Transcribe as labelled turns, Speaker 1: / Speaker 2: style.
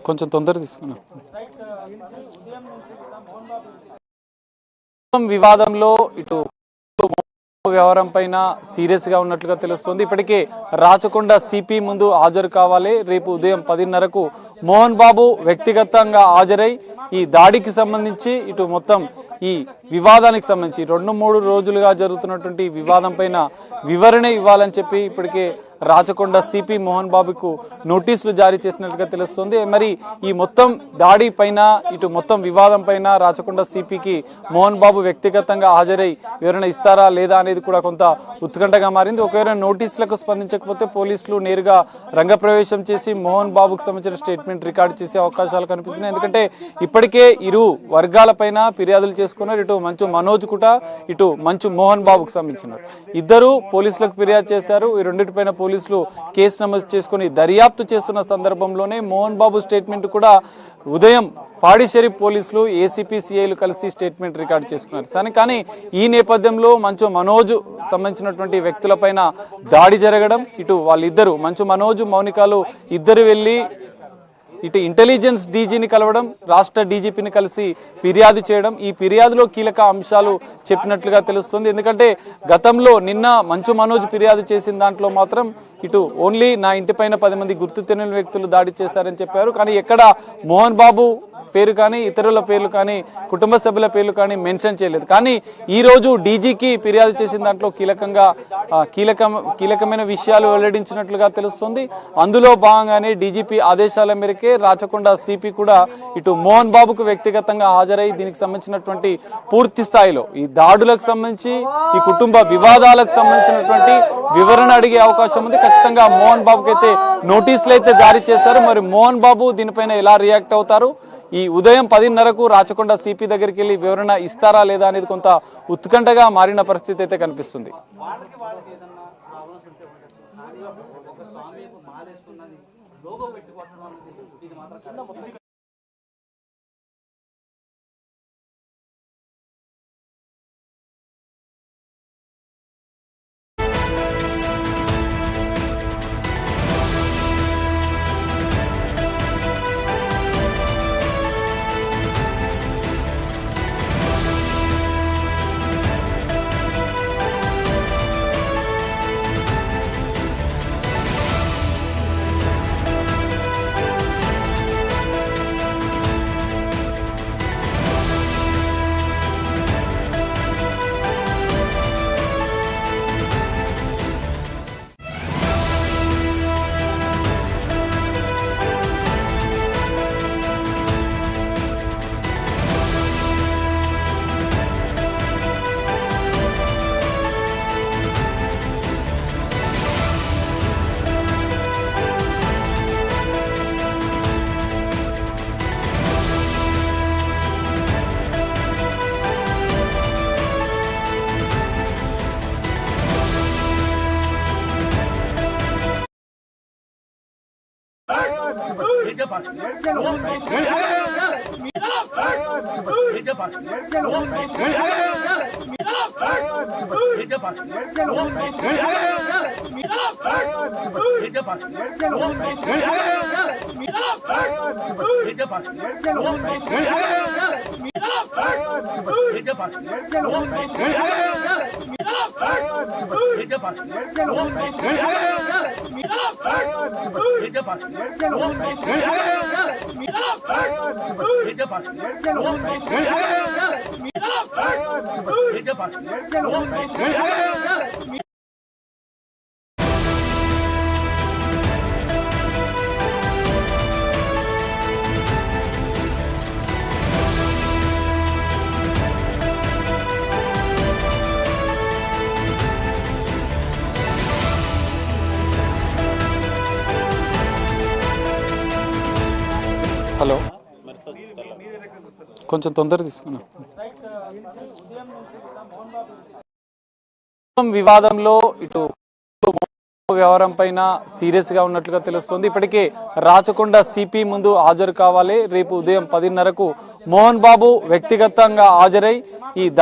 Speaker 1: కొంచెం తొందర తీసుకున్నా. వివాదంలో ఇటు వ్యవహారం పైన సీరియస్ గా ఉన్నట్లుగా తెలుస్తుంది. ఇప్పటికే రాచకొండ సిపి ముందు హాజరు కావాలి. రేపు ఉదయం 10:30కు మోహన్ బాబు వ్యక్తిగతంగా హాజరై ఈ దాడికి సంబంధించి ఇటు మొత్తం ఈ వివాదానికి సంబంధించి 2-3 రోజులుగా జరుగుతున్నటువంటి వివాదం పైన వివరణ ఇవ్వాలని చెప్పి ఇప్పటికే రాచకొండ సిపి మోహన్ బాబుకు నోటీసులు జారీ చేసినట్లుగా తెలుస్తుంది. మరి ఈ మొత్తం దాడి పైన ఇటు మొత్తం వివాదం పైన రాచకొండ సిపికి మోహన్ బాబు వ్యక్తిగతంగా హాజరై వివరణ ఇస్తారా లేదా అనేది కూడా కొంత ఉత్కంఠగా మారింది. ఒకవేళ నోటీసులకు స్పందించకపోతే పోలీసులు నేరుగా రంగప్రవేశం చేసి మోహన్ బాబుకు సంబంధించిన స్టేట్మెంట్ రికార్డు చేసే అవకాశాలు కనిపిస్తున్నాయి. ఎందుకంటే ఇప్పటికే ఇరు వర్గాలపైన ఫిర్యాదులు చేసుకున్నారు. ఇటు మంచు మనోజ్ కుట, ఇటు మంచు మోహన్ బాబుకు సంబంధించినారు. ఇద్దరు పోలీసులకు ఫిర్యాదు చేశారు. ఈ రెండింటిపైన పోలీసులు కేసు నమోదు చేసుకుని దర్యాప్తు చేస్తున్న సందర్భంలోనే మోహన్ బాబు స్టేట్మెంట్ కూడా ఉదయం పాడిశేరి పోలీసులు ఏసీపీ సిఐలు కలిసి స్టేట్మెంట్ రికార్డు చేసుకున్నారు. కానీ ఈ నేపథ్యంలో మంచు మనోజ్ సంబంధించినటువంటి వ్యక్తులపైన దాడి జరగడం, ఇటు వాళ్ళిద్దరు మంచు మనోజ్ మౌనికాలు ఇద్దరు వెళ్ళి ఇటు ఇంటెలిజెన్స్ డీజీని కలవడం, రాష్ట్ర డీజీపీని కలిసి ఫిర్యాదు చేయడం, ఈ ఫిర్యాదులో కీలక అంశాలు చెప్పినట్లుగా తెలుస్తుంది. ఎందుకంటే గతంలో నిన్న మంచు మనోజ్ ఫిర్యాదు చేసిన దాంట్లో మాత్రం ఇటు ఓన్లీ నా ఇంటిపైన 10 మంది గుర్తు తెలియని వ్యక్తులు దాడి చేశారని చెప్పారు. కానీ ఎక్కడ మోహన్ బాబు పేరు కానీ ఇతరుల పేర్లు కానీ కుటుంబ సభ్యుల పేర్లు కానీ మెన్షన్ చేయలేదు. కానీ ఈ రోజు డీజీకి ఫిర్యాదు చేసిన దాంట్లో కీలకమైన విషయాలు వెల్లడించినట్లుగా తెలుస్తుంది. అందులో భాగంగానే డీజీపీ ఆదేశాల మేరకే రాచకొండ సిపి కూడా ఇటు మోహన్ బాబుకు వ్యక్తిగతంగా హాజరై దీనికి సంబంధించినటువంటి పూర్తి స్థాయిలో ఈ దాడులకు సంబంధించి ఈ కుటుంబ వివాదాలకు సంబంధించినటువంటి వివరణ అడిగే అవకాశం ఉంది. ఖచ్చితంగా మోహన్ బాబుకి అయితే నోటీసులు అయితే జారీ చేశారు. మరి మోహన్ బాబు దీనిపైన ఎలా రియాక్ట్ అవుతారు, ఈ ఉదయం 10:30కు రాచకొండ సిపి దగ్గరికి వెళ్ళి వివరణ ఇస్తారా లేదా అనేది కొంత ఉత్కంఠగా మారిన పరిస్థితి అయితే కనిపిస్తుంది. హలో, కొంచెం తొందర తీసుకున్నా. వివాదంలో ఇటు వ్యవహారం పైన సీరియస్ గా ఉన్నట్లుగా తెలుస్తుంది. ఇప్పటికే రాచకొండ సిపి ముందు హాజరు కావాలి. రేపు ఉదయం 10:30కు మోహన్ బాబు వ్యక్తిగతంగా హాజరై ఈ